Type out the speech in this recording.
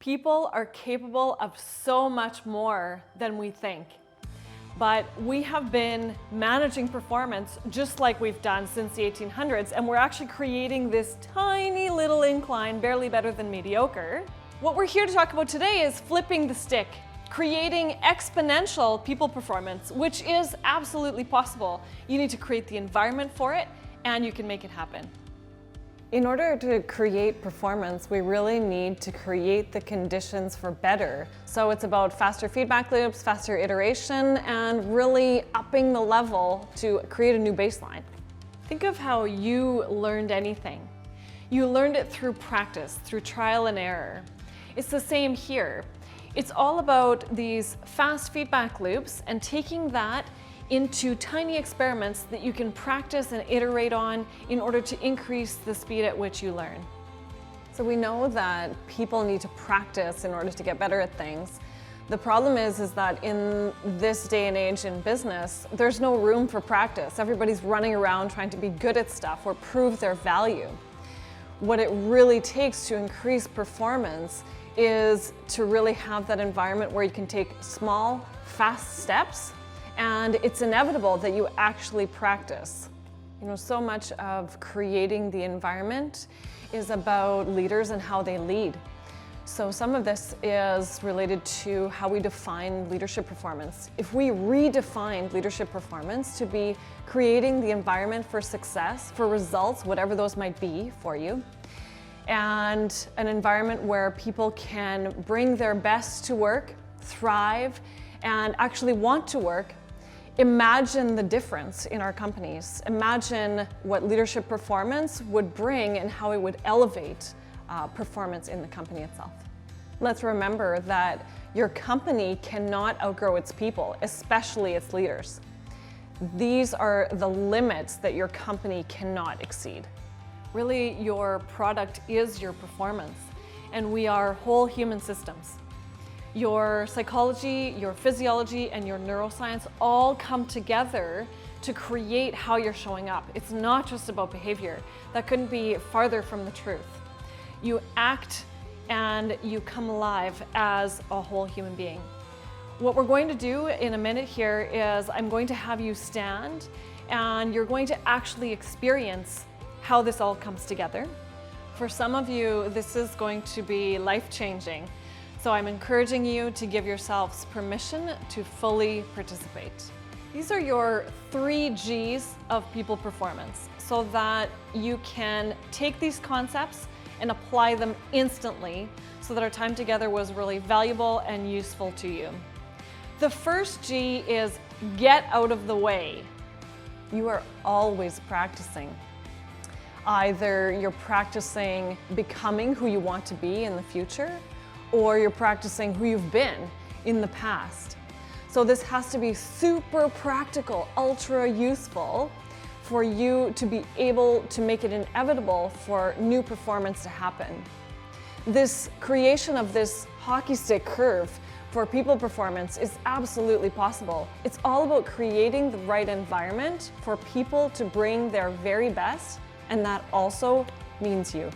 People are capable of so much more than we think. But we have been managing performance just like we've done since the 1800s, and we're actually creating this tiny little incline, barely better than mediocre. What we're here to talk about today is flipping the stick, creating exponential people performance, which is absolutely possible. You need to create the environment for it, and you can make it happen. In order to create performance, we really need to create the conditions for better. So it's about faster feedback loops, faster iteration, and really upping the level to create a new baseline. Think of how you learned anything. You learned it through practice, through trial and error. It's the same here. It's all about these fast feedback loops and taking that into tiny experiments that you can practice and iterate on in order to increase the speed at which you learn. So we know that people need to practice in order to get better at things. The problem is that in this day and age in business, there's no room for practice. Everybody's running around trying to be good at stuff or prove their value. What it really takes to increase performance is to really have that environment where you can take small, fast steps, and it's inevitable that you actually practice. You know, so much of creating the environment is about leaders and how they lead. So some of this is related to how we define leadership performance. If we redefine leadership performance to be creating the environment for success, for results, whatever those might be for you, and an environment where people can bring their best to work, thrive, and actually want to work, imagine the difference in our companies. Imagine what leadership performance would bring and how it would elevate performance in the company itself. Let's remember that your company cannot outgrow its people, especially its leaders. These are the limits that your company cannot exceed. Really, your product is your performance, and we are whole human systems. Your psychology, your physiology, and your neuroscience all come together to create how you're showing up. It's not just about behavior. That couldn't be farther from the truth. You act and you come alive as a whole human being. What we're going to do in a minute here is I'm going to have you stand and you're going to actually experience how this all comes together. For some of you, this is going to be life-changing. So I'm encouraging you to give yourselves permission to fully participate. These are your 3 G's of people performance so that you can take these concepts and apply them instantly so that our time together was really valuable and useful to you. The first G is get out of the way. You are always practicing. Either you're practicing becoming who you want to be in the future, or you're practicing who you've been in the past. So this has to be super practical, ultra useful for you to be able to make it inevitable for new performance to happen. This creation of this hockey stick curve for people performance is absolutely possible. It's all about creating the right environment for people to bring their very best, and that also means you.